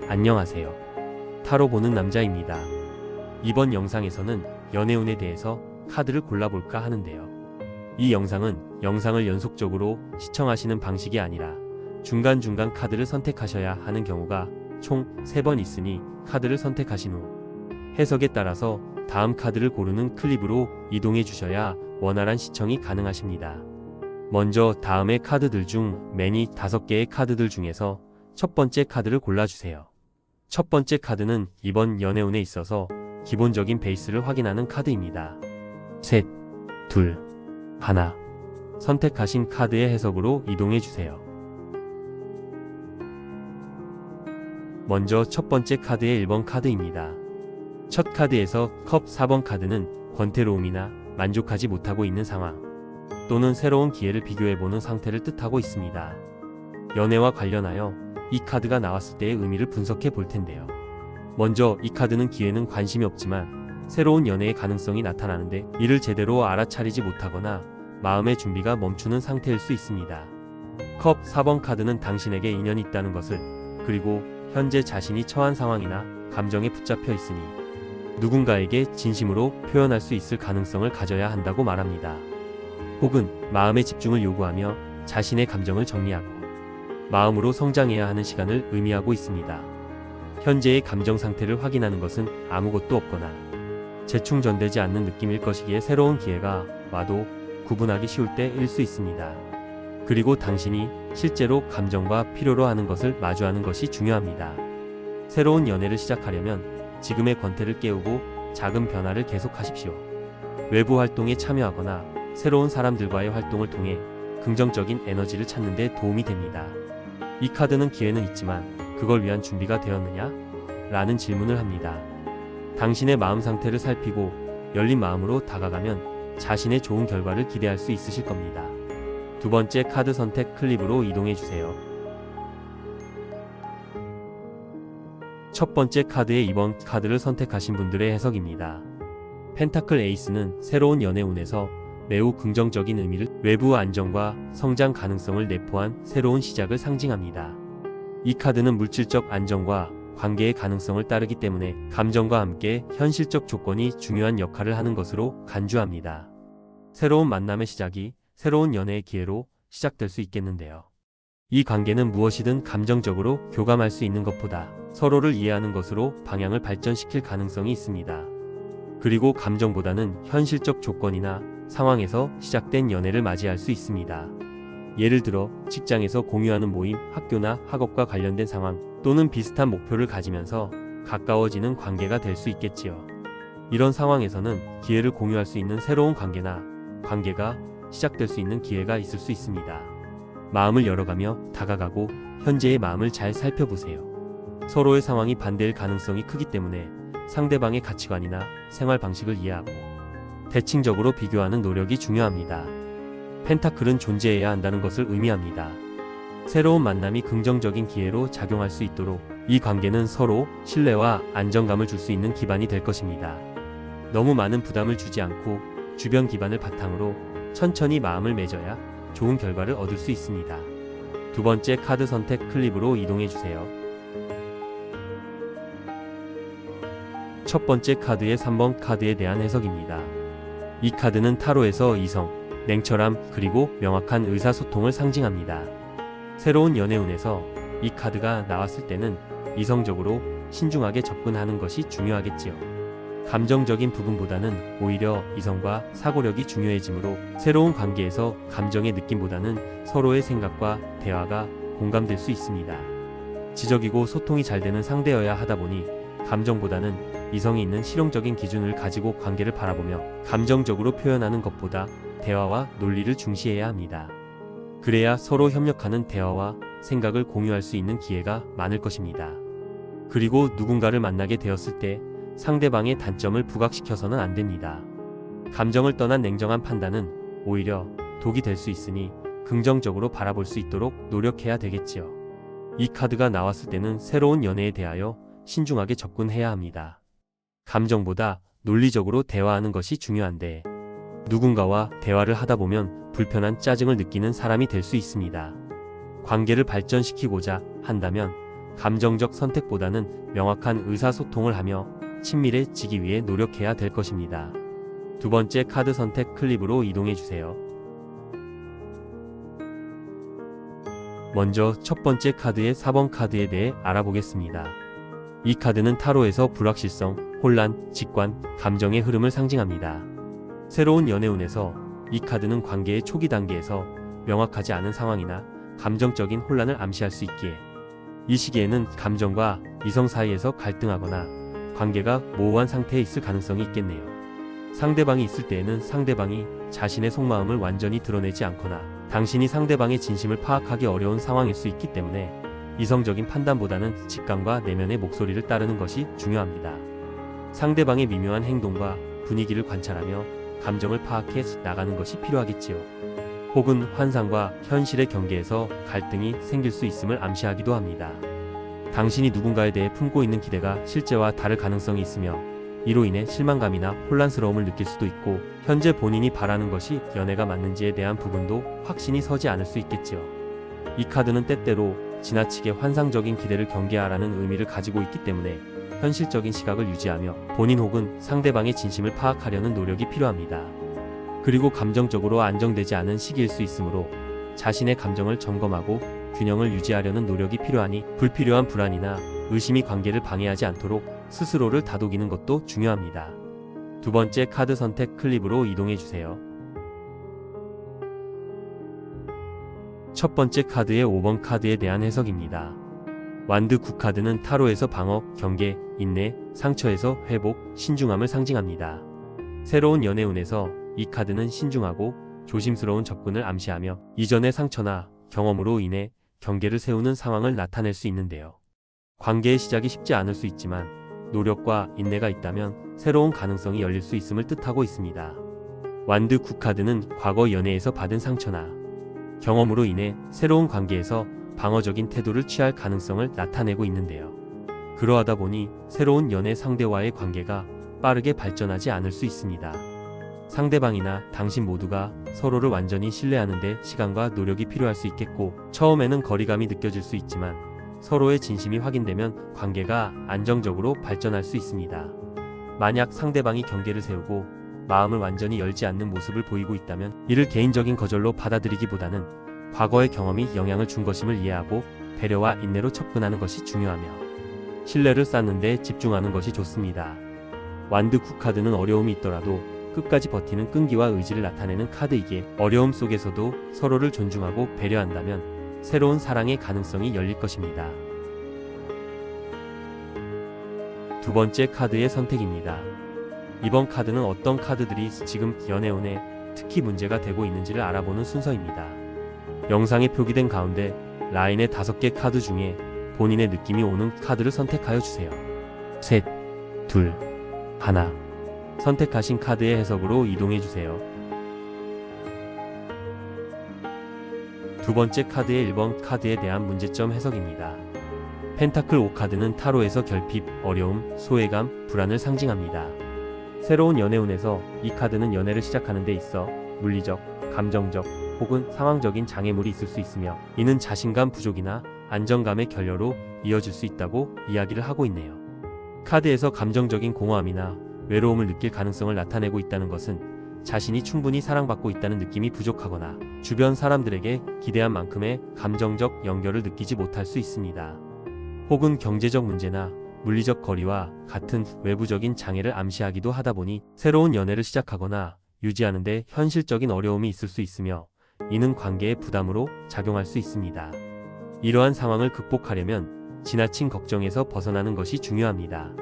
안녕하세요. 타로 보는 남자입니다. 이번 영상에서는 연애운에 대해서 카드를 골라볼까 하는데요. 이 영상은 영상을 연속적으로 시청하시는 방식이 아니라 중간중간 카드를 선택하셔야 하는 경우가 총 3번 있으니 카드를 선택하신 후 해석에 따라서 다음 카드를 고르는 클립으로 이동해 주셔야 원활한 시청이 가능하십니다. 먼저 다음의 카드들 중 매니 5개의 카드들 중에서 첫 번째 카드를 골라주세요. 첫 번째 카드는 이번 연애운에 있어서 기본적인 베이스를 확인하는 카드입니다. 셋, 둘, 하나. 선택하신 카드의 해석으로 이동해 주세요. 먼저 첫 번째 카드의 1번 카드입니다. 첫 카드에서 컵 4번 카드는 권태로움이나 만족하지 못하고 있는 상황 또는 새로운 기회를 비교해보는 상태를 뜻하고 있습니다. 연애와 관련하여 이 카드가 나왔을 때의 의미를 분석해 볼 텐데요. 먼저 이 카드는 기회는 관심이 없지만 새로운 연애의 가능성이 나타나는데 이를 제대로 알아차리지 못하거나 마음의 준비가 멈추는 상태일 수 있습니다. 컵 4번 카드는 당신에게 인연이 있다는 것을, 그리고 현재 자신이 처한 상황이나 감정에 붙잡혀 있으니 누군가에게 진심으로 표현할 수 있을 가능성을 가져야 한다고 말합니다. 혹은 마음의 집중을 요구하며 자신의 감정을 정리하고 마음으로 성장해야 하는 시간을 의미하고 있습니다. 현재의 감정 상태를 확인하는 것은 아무것도 없거나 재충전되지 않는 느낌일 것이기에 새로운 기회가 와도 구분하기 쉬울 때일 수 있습니다. 그리고 당신이 실제로 감정과 필요로 하는 것을 마주하는 것이 중요합니다. 새로운 연애를 시작하려면 지금의 권태를 깨우고 작은 변화를 계속하십시오. 외부 활동에 참여하거나 새로운 사람들과의 활동을 통해 긍정적인 에너지를 찾는 데 도움이 됩니다. 이 카드는 기회는 있지만 그걸 위한 준비가 되었느냐? 라는 질문을 합니다. 당신의 마음 상태를 살피고 열린 마음으로 다가가면 자신의 좋은 결과를 기대할 수 있으실 겁니다. 두 번째 카드 선택 클립으로 이동해 주세요. 첫 번째 카드의 2번 카드를 선택하신 분들의 해석입니다. 펜타클 에이스는 새로운 연애운에서 매우 긍정적인 의미를, 외부 안정과 성장 가능성을 내포한 새로운 시작을 상징합니다. 이 카드는 물질적 안정과 관계의 가능성을 따르기 때문에 감정과 함께 현실적 조건이 중요한 역할을 하는 것으로 간주합니다. 새로운 만남의 시작이 새로운 연애의 기회로 시작될 수 있겠는데요. 이 관계는 무엇이든 감정적으로 교감할 수 있는 것보다 서로를 이해하는 것으로 방향을 발전시킬 가능성이 있습니다. 그리고 감정보다는 현실적 조건이나 상황에서 시작된 연애를 맞이할 수 있습니다. 예를 들어 직장에서 공유하는 모임, 학교나 학업과 관련된 상황 또는 비슷한 목표를 가지면서 가까워지는 관계가 될 수 있겠지요. 이런 상황에서는 기회를 공유할 수 있는 새로운 관계가 시작될 수 있는 기회가 있을 수 있습니다. 마음을 열어가며 다가가고 현재의 마음을 잘 살펴보세요. 서로의 상황이 반대일 가능성이 크기 때문에 상대방의 가치관이나 생활 방식을 이해하고 대칭적으로 비교하는 노력이 중요합니다. 펜타클은 존재해야 한다는 것을 의미합니다. 새로운 만남이 긍정적인 기회로 작용할 수 있도록 이 관계는 서로 신뢰와 안정감을 줄 수 있는 기반이 될 것입니다. 너무 많은 부담을 주지 않고 주변 기반을 바탕으로 천천히 마음을 맺어야 좋은 결과를 얻을 수 있습니다. 두 번째 카드 선택 클립으로 이동해 주세요. 첫 번째 카드의 3번 카드에 대한 해석입니다. 이 카드는 타로에서 이성, 냉철함, 그리고 명확한 의사소통을 상징합니다. 새로운 연애운에서 이 카드가 나왔을 때는 이성적으로 신중하게 접근하는 것이 중요하겠지요. 감정적인 부분보다는 오히려 이성과 사고력이 중요해지므로 새로운 관계에서 감정의 느낌보다는 서로의 생각과 대화가 공감될 수 있습니다. 지적이고 소통이 잘 되는 상대여야 하다 보니 감정보다는 이성이 있는 실용적인 기준을 가지고 관계를 바라보며 감정적으로 표현하는 것보다 대화와 논리를 중시해야 합니다. 그래야 서로 협력하는 대화와 생각을 공유할 수 있는 기회가 많을 것입니다. 그리고 누군가를 만나게 되었을 때 상대방의 단점을 부각시켜서는 안 됩니다. 감정을 떠난 냉정한 판단은 오히려 독이 될 수 있으니 긍정적으로 바라볼 수 있도록 노력해야 되겠지요. 이 카드가 나왔을 때는 새로운 연애에 대하여 신중하게 접근해야 합니다. 감정보다 논리적으로 대화하는 것이 중요한데 누군가와 대화를 하다 보면 불편한 짜증을 느끼는 사람이 될 수 있습니다. 관계를 발전시키고자 한다면 감정적 선택보다는 명확한 의사소통을 하며 친밀해지기 위해 노력해야 될 것입니다. 두 번째 카드 선택 클립으로 이동해 주세요. 먼저 첫 번째 카드의 4번 카드에 대해 알아보겠습니다. 이 카드는 타로에서 불확실성, 혼란, 직관, 감정의 흐름을 상징합니다. 새로운 연애운에서 이 카드는 관계의 초기 단계에서 명확하지 않은 상황이나 감정적인 혼란을 암시할 수 있기에 이 시기에는 감정과 이성 사이에서 갈등하거나 관계가 모호한 상태에 있을 가능성이 있겠네요. 상대방이 있을 때에는 상대방이 자신의 속마음을 완전히 드러내지 않거나 당신이 상대방의 진심을 파악하기 어려운 상황일 수 있기 때문에 이성적인 판단보다는 직감과 내면의 목소리를 따르는 것이 중요합니다. 상대방의 미묘한 행동과 분위기를 관찰하며 감정을 파악해 나가는 것이 필요하겠지요. 혹은 환상과 현실의 경계에서 갈등이 생길 수 있음을 암시하기도 합니다. 당신이 누군가에 대해 품고 있는 기대가 실제와 다를 가능성이 있으며 이로 인해 실망감이나 혼란스러움을 느낄 수도 있고 현재 본인이 바라는 것이 연애가 맞는지에 대한 부분도 확신이 서지 않을 수 있겠지요. 이 카드는 때때로 지나치게 환상적인 기대를 경계하라는 의미를 가지고 있기 때문에 현실적인 시각을 유지하며 본인 혹은 상대방의 진심을 파악하려는 노력이 필요합니다. 그리고 감정적으로 안정되지 않은 시기일 수 있으므로 자신의 감정을 점검하고 균형을 유지하려는 노력이 필요하니 불필요한 불안이나 의심이 관계를 방해하지 않도록 스스로를 다독이는 것도 중요합니다. 두 번째 카드 선택 클립으로 이동해 주세요. 첫 번째 카드의 5번 카드에 대한 해석입니다. 완드 9카드는 타로에서 방어, 경계, 인내, 상처에서 회복, 신중함을 상징합니다. 새로운 연애운에서 이 카드는 신중하고 조심스러운 접근을 암시하며 이전의 상처나 경험으로 인해 경계를 세우는 상황을 나타낼 수 있는데요. 관계의 시작이 쉽지 않을 수 있지만 노력과 인내가 있다면 새로운 가능성이 열릴 수 있음을 뜻하고 있습니다. 완드 9카드는 과거 연애에서 받은 상처나 경험으로 인해 새로운 관계에서 방어적인 태도를 취할 가능성을 나타내고 있는데요. 그러하다 보니 새로운 연애 상대와의 관계가 빠르게 발전하지 않을 수 있습니다. 상대방이나 당신 모두가 서로를 완전히 신뢰하는 데 시간과 노력이 필요할 수 있겠고 처음에는 거리감이 느껴질 수 있지만 서로의 진심이 확인되면 관계가 안정적으로 발전할 수 있습니다. 만약 상대방이 경계를 세우고 마음을 완전히 열지 않는 모습을 보이고 있다면 이를 개인적인 거절로 받아들이기보다는 과거의 경험이 영향을 준 것임을 이해하고 배려와 인내로 접근하는 것이 중요하며 신뢰를 쌓는 데 집중하는 것이 좋습니다. 완드 9카드는 어려움이 있더라도 끝까지 버티는 끈기와 의지를 나타내는 카드이기에 어려움 속에서도 서로를 존중하고 배려한다면 새로운 사랑의 가능성이 열릴 것입니다. 두 번째 카드의 선택입니다. 이번 카드는 어떤 카드들이 지금 연애운에 특히 문제가 되고 있는지를 알아보는 순서입니다. 영상에 표기된 가운데 라인의 5개 카드 중에 본인의 느낌이 오는 카드를 선택하여 주세요. 셋, 둘, 하나. 선택하신 카드의 해석으로 이동해 주세요. 두 번째 카드의 1번 카드에 대한 문제점 해석입니다. 펜타클 5카드는 타로에서 결핍, 어려움, 소외감, 불안을 상징합니다. 새로운 연애운에서 이 카드는 연애를 시작하는 데 있어 물리적, 감정적 혹은 상황적인 장애물이 있을 수 있으며 이는 자신감 부족이나 안정감의 결여로 이어질 수 있다고 이야기를 하고 있네요. 카드에서 감정적인 공허함이나 외로움을 느낄 가능성을 나타내고 있다는 것은 자신이 충분히 사랑받고 있다는 느낌이 부족하거나 주변 사람들에게 기대한 만큼의 감정적 연결을 느끼지 못할 수 있습니다. 혹은 경제적 문제나 물리적 거리와 같은 외부적인 장애를 암시하기도 하다 보니 새로운 연애를 시작하거나 유지하는데 현실적인 어려움이 있을 수 있으며 이는 관계의 부담으로 작용할 수 있습니다. 이러한 상황을 극복하려면 지나친 걱정에서 벗어나는 것이 중요합니다.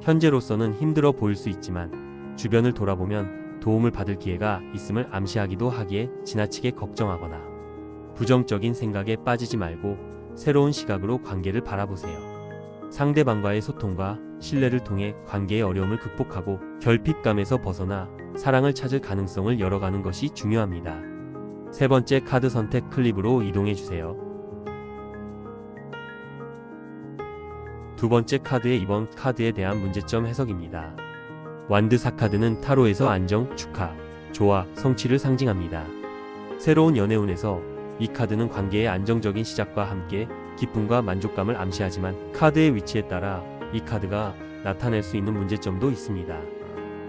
현재로서는 힘들어 보일 수 있지만 주변을 돌아보면 도움을 받을 기회가 있음을 암시하기도 하기에 지나치게 걱정하거나 부정적인 생각에 빠지지 말고 새로운 시각으로 관계를 바라보세요. 상대방과의 소통과 신뢰를 통해 관계의 어려움을 극복하고 결핍감에서 벗어나 사랑을 찾을 가능성을 열어가는 것이 중요합니다. 세 번째 카드 선택 클립으로 이동해 주세요. 두 번째 카드의 이번 카드에 대한 문제점 해석입니다. 완드 4카드는 타로에서 안정, 축하, 조화, 성취를 상징합니다. 새로운 연애운에서 이 카드는 관계의 안정적인 시작과 함께 기쁨과 만족감을 암시하지만 카드의 위치에 따라 이 카드가 나타낼 수 있는 문제점도 있습니다.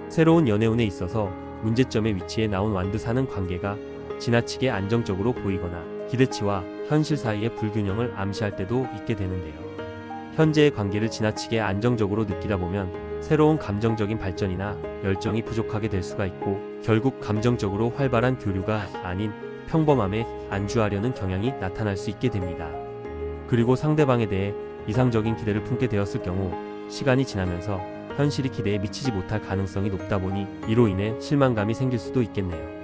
새로운 연애운에 있어서 문제점의 위치에 나온 완드 4는 관계가 지나치게 안정적으로 보이거나 기대치와 현실 사이의 불균형을 암시할 때도 있게 되는데요. 현재의 관계를 지나치게 안정적으로 느끼다 보면 새로운 감정적인 발전이나 열정이 부족하게 될 수가 있고, 결국 감정적으로 활발한 교류가 아닌 평범함에 안주하려는 경향이 나타날 수 있게 됩니다. 그리고 상대방에 대해 이상적인 기대를 품게 되었을 경우 시간이 지나면서 현실이 기대에 미치지 못할 가능성이 높다 보니 이로 인해 실망감이 생길 수도 있겠네요.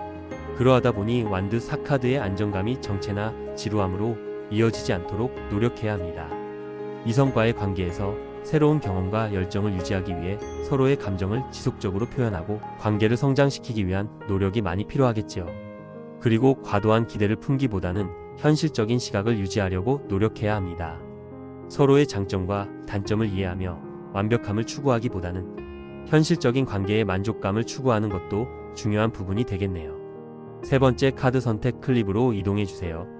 그러하다 보니 완드 4카드의 안정감이 정체나 지루함으로 이어지지 않도록 노력해야 합니다. 이성과의 관계에서 새로운 경험과 열정을 유지하기 위해 서로의 감정을 지속적으로 표현하고 관계를 성장시키기 위한 노력이 많이 필요하겠지요. 그리고 과도한 기대를 품기보다는 현실적인 시각을 유지하려고 노력해야 합니다. 서로의 장점과 단점을 이해하며 완벽함을 추구하기보다는 현실적인 관계의 만족감을 추구하는 것도 중요한 부분이 되겠네요. 세 번째 카드 선택 클립으로 이동해주세요.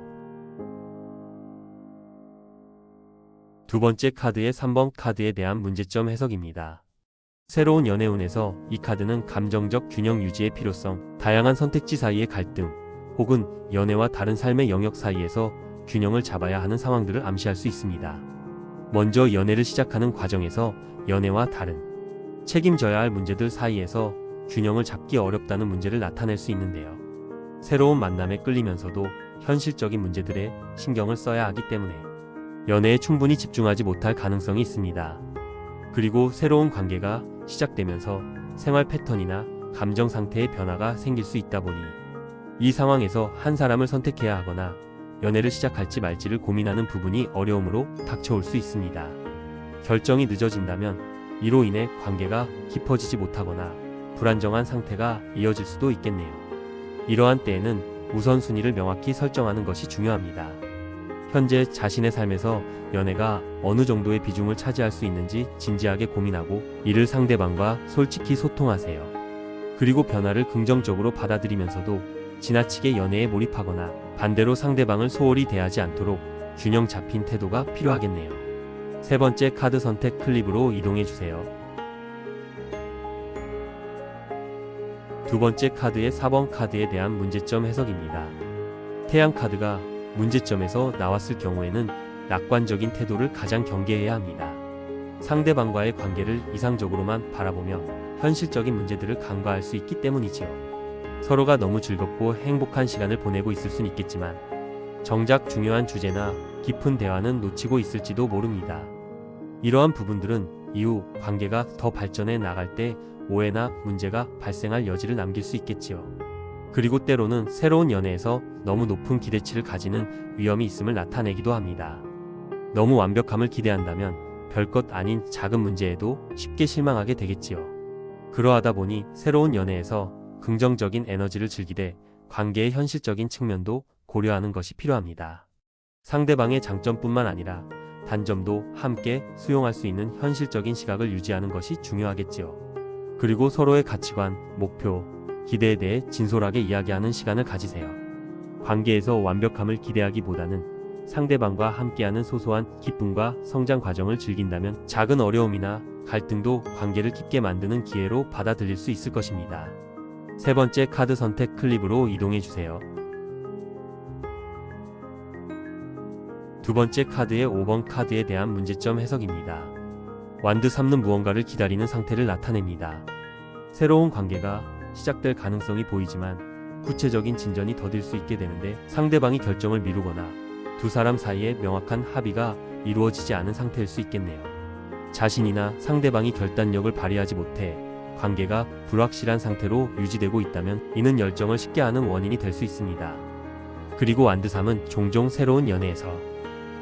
두 번째 카드의 3번 카드에 대한 문제점 해석입니다. 새로운 연애운에서 이 카드는 감정적 균형 유지의 필요성, 다양한 선택지 사이의 갈등, 혹은 연애와 다른 삶의 영역 사이에서 균형을 잡아야 하는 상황들을 암시할 수 있습니다. 먼저 연애를 시작하는 과정에서 연애와 다른 책임져야 할 문제들 사이에서 균형을 잡기 어렵다는 문제를 나타낼 수 있는데요. 새로운 만남에 끌리면서도 현실적인 문제들에 신경을 써야 하기 때문에 연애에 충분히 집중하지 못할 가능성이 있습니다. 그리고 새로운 관계가 시작되면서 생활 패턴이나 감정 상태의 변화가 생길 수 있다 보니 이 상황에서 한 사람을 선택해야 하거나 연애를 시작할지 말지를 고민하는 부분이 어려움으로 닥쳐올 수 있습니다. 결정이 늦어진다면 이로 인해 관계가 깊어지지 못하거나 불안정한 상태가 이어질 수도 있겠네요. 이러한 때에는 우선순위를 명확히 설정하는 것이 중요합니다. 현재 자신의 삶에서 연애가 어느 정도의 비중을 차지할 수 있는지 진지하게 고민하고 이를 상대방과 솔직히 소통하세요. 그리고 변화를 긍정적으로 받아들이면서도 지나치게 연애에 몰입하거나 반대로 상대방을 소홀히 대하지 않도록 균형 잡힌 태도가 필요하겠네요. 세 번째 카드 선택 클립으로 이동해주세요. 두 번째 카드의 4번 카드에 대한 문제점 해석입니다. 태양 카드가 문제점에서 나왔을 경우에는 낙관적인 태도를 가장 경계해야 합니다. 상대방과의 관계를 이상적으로만 바라보며 현실적인 문제들을 간과할 수 있기 때문이지요. 서로가 너무 즐겁고 행복한 시간을 보내고 있을 순 있겠지만 정작 중요한 주제나 깊은 대화는 놓치고 있을지도 모릅니다. 이러한 부분들은 이후 관계가 더 발전해 나갈 때 오해나 문제가 발생할 여지를 남길 수 있겠지요. 그리고 때로는 새로운 연애에서 너무 높은 기대치를 가지는 위험이 있음을 나타내기도 합니다. 너무 완벽함을 기대한다면 별것 아닌 작은 문제에도 쉽게 실망하게 되겠지요. 그러하다 보니 새로운 연애에서 긍정적인 에너지를 즐기되 관계의 현실적인 측면도 고려하는 것이 필요합니다. 상대방의 장점뿐만 아니라 단점도 함께 수용할 수 있는 현실적인 시각을 유지하는 것이 중요하겠지요. 그리고 서로의 가치관, 목표, 기대에 대해 진솔하게 이야기하는 시간을 가지세요. 관계에서 완벽함을 기대하기보다는 상대방과 함께하는 소소한 기쁨과 성장 과정을 즐긴다면 작은 어려움이나 갈등도 관계를 깊게 만드는 기회로 받아들일 수 있을 것입니다. 세 번째 카드 선택 클립으로 이동해주세요. 두 번째 카드의 5번 카드에 대한 문제점 해석입니다. 완드 3는 무언가를 기다리는 상태를 나타냅니다. 새로운 관계가 시작될 가능성이 보이지만 구체적인 진전이 더딜 수 있게 되는데 상대방이 결정을 미루거나 두 사람 사이에 명확한 합의가 이루어지지 않은 상태일 수 있겠네요. 자신이나 상대방이 결단력을 발휘하지 못해 관계가 불확실한 상태로 유지되고 있다면 이는 열정을 식게 하는 원인이 될 수 있습니다. 그리고 완드 3은 종종 새로운 연애에서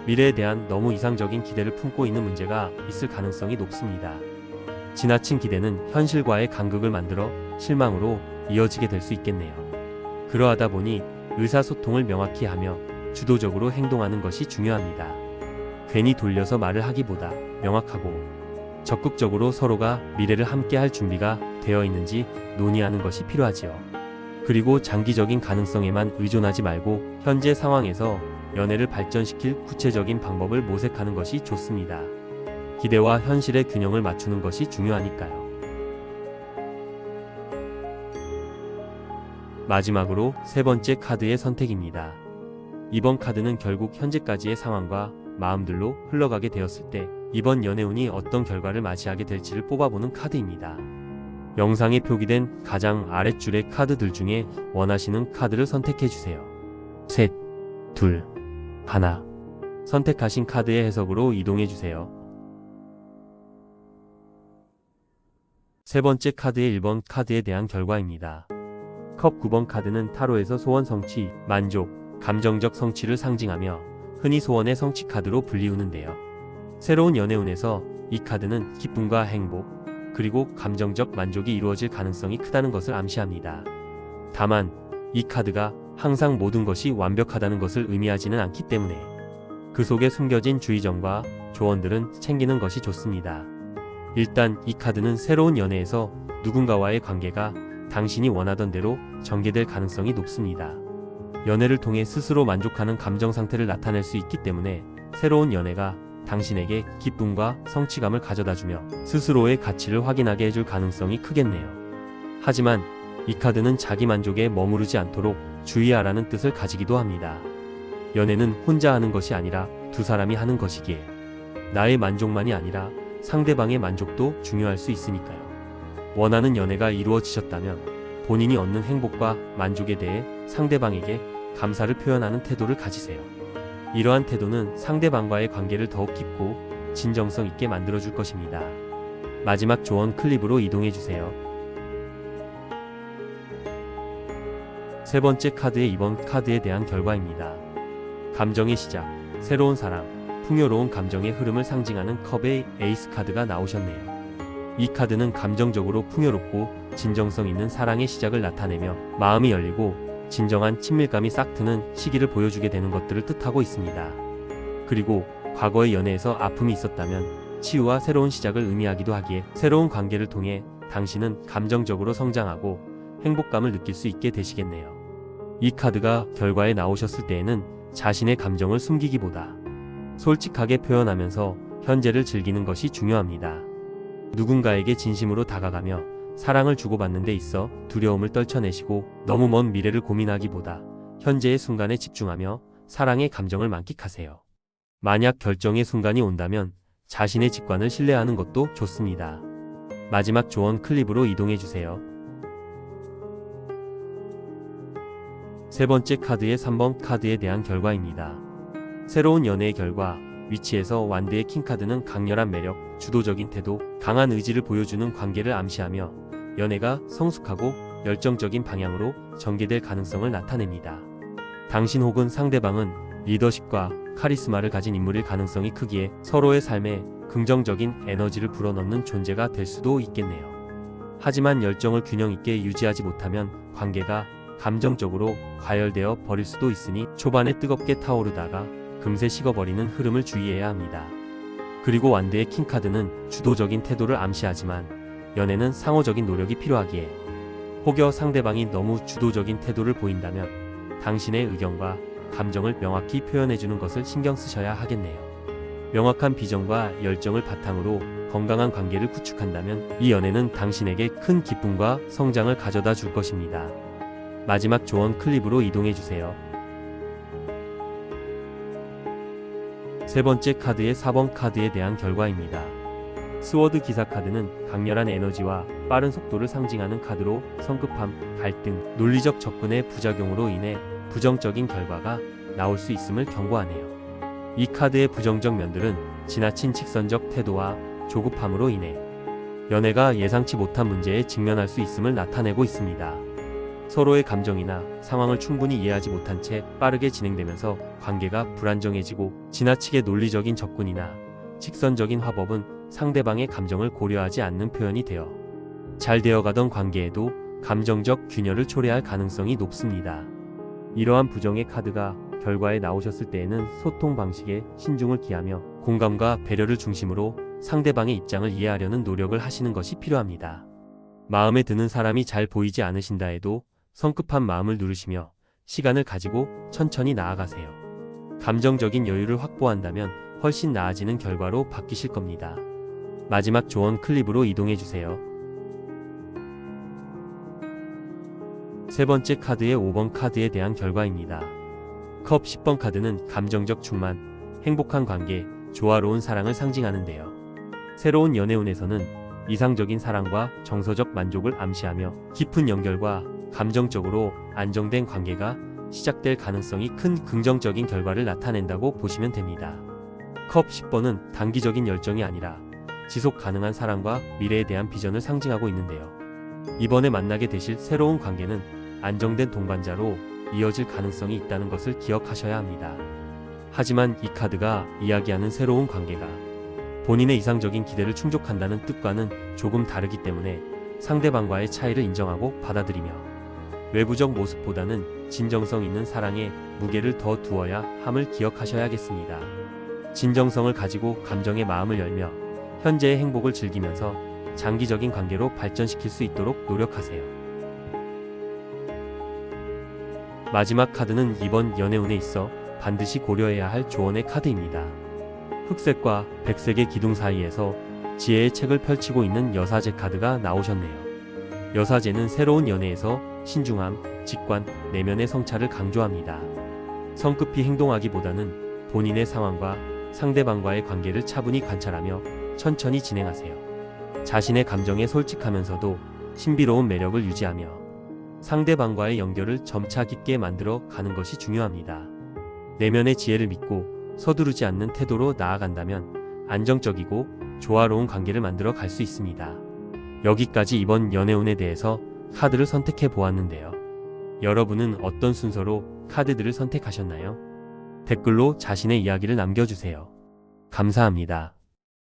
미래에 대한 너무 이상적인 기대를 품고 있는 문제가 있을 가능성이 높습니다. 지나친 기대는 현실과의 간극을 만들어 실망으로 이어지게 될 수 있겠네요. 그러하다 보니 의사소통을 명확히 하며 주도적으로 행동하는 것이 중요합니다. 괜히 돌려서 말을 하기보다 명확하고 적극적으로 서로가 미래를 함께 할 준비가 되어 있는지 논의하는 것이 필요하지요. 그리고 장기적인 가능성에만 의존하지 말고 현재 상황에서 연애를 발전시킬 구체적인 방법을 모색하는 것이 좋습니다. 기대와 현실의 균형을 맞추는 것이 중요하니까요. 마지막으로 세 번째 카드의 선택입니다. 이번 카드는 결국 현재까지의 상황과 마음들로 흘러가게 되었을 때 이번 연애운이 어떤 결과를 맞이하게 될지를 뽑아보는 카드입니다. 영상에 표기된 가장 아랫줄의 카드들 중에 원하시는 카드를 선택해주세요. 셋, 둘, 하나. 선택하신 카드의 해석으로 이동해주세요. 세 번째 카드의 1번 카드에 대한 결과입니다. 컵 9번 카드는 타로에서 소원 성취, 만족, 감정적 성취를 상징하며 흔히 소원의 성취 카드로 불리우는데요. 새로운 연애운에서 이 카드는 기쁨과 행복, 그리고 감정적 만족이 이루어질 가능성이 크다는 것을 암시합니다. 다만 이 카드가 항상 모든 것이 완벽하다는 것을 의미하지는 않기 때문에 그 속에 숨겨진 주의점과 조언들은 챙기는 것이 좋습니다. 일단 이 카드는 새로운 연애에서 누군가와의 관계가 당신이 원하던 대로 전개될 가능성이 높습니다. 연애를 통해 스스로 만족하는 감정 상태를 나타낼 수 있기 때문에 새로운 연애가 당신에게 기쁨과 성취감을 가져다주며 스스로의 가치를 확인하게 해줄 가능성이 크겠네요. 하지만 이 카드는 자기 만족에 머무르지 않도록 주의하라는 뜻을 가지기도 합니다. 연애는 혼자 하는 것이 아니라 두 사람이 하는 것이기에 나의 만족만이 아니라 상대방의 만족도 중요할 수 있으니까요. 원하는 연애가 이루어지셨다면 본인이 얻는 행복과 만족에 대해 상대방에게 감사를 표현하는 태도를 가지세요. 이러한 태도는 상대방과의 관계를 더욱 깊고 진정성 있게 만들어줄 것입니다. 마지막 조언 클립으로 이동해주세요. 세 번째 카드의 이번 카드에 대한 결과입니다. 감정의 시작, 새로운 사랑, 풍요로운 감정의 흐름을 상징하는 컵의 에이스 카드가 나오셨네요. 이 카드는 감정적으로 풍요롭고 진정성 있는 사랑의 시작을 나타내며 마음이 열리고 진정한 친밀감이 싹 트는 시기를 보여주게 되는 것들을 뜻하고 있습니다. 그리고 과거의 연애에서 아픔이 있었다면 치유와 새로운 시작을 의미하기도 하기에 새로운 관계를 통해 당신은 감정적으로 성장하고 행복감을 느낄 수 있게 되시겠네요. 이 카드가 결과에 나오셨을 때에는 자신의 감정을 숨기기보다 솔직하게 표현하면서 현재를 즐기는 것이 중요합니다. 누군가에게 진심으로 다가가며 사랑을 주고받는 데 있어 두려움을 떨쳐내시고 너무 먼 미래를 고민하기보다 현재의 순간에 집중하며 사랑의 감정을 만끽하세요. 만약 결정의 순간이 온다면 자신의 직관을 신뢰하는 것도 좋습니다. 마지막 조언 클립으로 이동해주세요. 세 번째 카드의 3번 카드에 대한 결과입니다. 새로운 연애의 결과, 위치에서 완드의 킹카드는 강렬한 매력, 주도적인 태도, 강한 의지를 보여주는 관계를 암시하며 연애가 성숙하고 열정적인 방향으로 전개될 가능성을 나타냅니다. 당신 혹은 상대방은 리더십과 카리스마를 가진 인물일 가능성이 크기에 서로의 삶에 긍정적인 에너지를 불어넣는 존재가 될 수도 있겠네요. 하지만 열정을 균형 있게 유지하지 못하면 관계가 감정적으로 과열되어 버릴 수도 있으니 초반에 뜨겁게 타오르다가 금세 식어버리는 흐름을 주의해야 합니다. 그리고 완드의 킹카드는 주도적인 태도를 암시하지만 연애는 상호적인 노력이 필요하기에 혹여 상대방이 너무 주도적인 태도를 보인다면 당신의 의견과 감정을 명확히 표현해주는 것을 신경 쓰셔야 하겠네요. 명확한 비전과 열정을 바탕으로 건강한 관계를 구축한다면 이 연애는 당신에게 큰 기쁨과 성장을 가져다 줄 것입니다. 마지막 조언 클립으로 이동해주세요. 세 번째 카드의 4번 카드에 대한 결과입니다. 스워드 기사 카드는 강렬한 에너지와 빠른 속도를 상징하는 카드로 성급함, 갈등, 논리적 접근의 부작용으로 인해 부정적인 결과가 나올 수 있음을 경고하네요. 이 카드의 부정적 면들은 지나친 직선적 태도와 조급함으로 인해 연애가 예상치 못한 문제에 직면할 수 있음을 나타내고 있습니다. 서로의 감정이나 상황을 충분히 이해하지 못한 채 빠르게 진행되면서 관계가 불안정해지고 지나치게 논리적인 접근이나 직선적인 화법은 상대방의 감정을 고려하지 않는 표현이 되어 잘 되어가던 관계에도 감정적 균열을 초래할 가능성이 높습니다. 이러한 부정의 카드가 결과에 나오셨을 때에는 소통 방식에 신중을 기하며 공감과 배려를 중심으로 상대방의 입장을 이해하려는 노력을 하시는 것이 필요합니다. 마음에 드는 사람이 잘 보이지 않으신다 해도 성급한 마음을 누르시며 시간을 가지고 천천히 나아가세요. 감정적인 여유를 확보한다면 훨씬 나아지는 결과로 바뀌실 겁니다. 마지막 조언 클립으로 이동해주세요. 세 번째 카드의 5번 카드에 대한 결과입니다. 컵 10번 카드는 감정적 충만, 행복한 관계, 조화로운 사랑을 상징하는데요. 새로운 연애운에서는 이상적인 사랑과 정서적 만족을 암시하며 깊은 연결과 감정적으로 안정된 관계가 시작될 가능성이 큰 긍정적인 결과를 나타낸다고 보시면 됩니다. 컵 10번은 단기적인 열정이 아니라 지속 가능한 사랑과 미래에 대한 비전을 상징하고 있는데요. 이번에 만나게 되실 새로운 관계는 안정된 동반자로 이어질 가능성이 있다는 것을 기억하셔야 합니다. 하지만 이 카드가 이야기하는 새로운 관계가 본인의 이상적인 기대를 충족한다는 뜻과는 조금 다르기 때문에 상대방과의 차이를 인정하고 받아들이며 외부적 모습보다는 진정성 있는 사랑에 무게를 더 두어야 함을 기억하셔야겠습니다. 진정성을 가지고 감정의 마음을 열며 현재의 행복을 즐기면서 장기적인 관계로 발전시킬 수 있도록 노력하세요. 마지막 카드는 이번 연애운에 있어 반드시 고려해야 할 조언의 카드입니다. 흑색과 백색의 기둥 사이에서 지혜의 책을 펼치고 있는 여사제 카드가 나오셨네요. 여사제는 새로운 연애에서 신중함, 직관, 내면의 성찰을 강조합니다. 성급히 행동하기보다는 본인의 상황과 상대방과의 관계를 차분히 관찰하며 천천히 진행하세요. 자신의 감정에 솔직하면서도 신비로운 매력을 유지하며 상대방과의 연결을 점차 깊게 만들어 가는 것이 중요합니다. 내면의 지혜를 믿고 서두르지 않는 태도로 나아간다면 안정적이고 조화로운 관계를 만들어 갈 수 있습니다. 여기까지 이번 연애운에 대해서 카드를 선택해 보았는데요. 여러분은 어떤 순서로 카드들을 선택하셨나요? 댓글로 자신의 이야기를 남겨주세요. 감사합니다.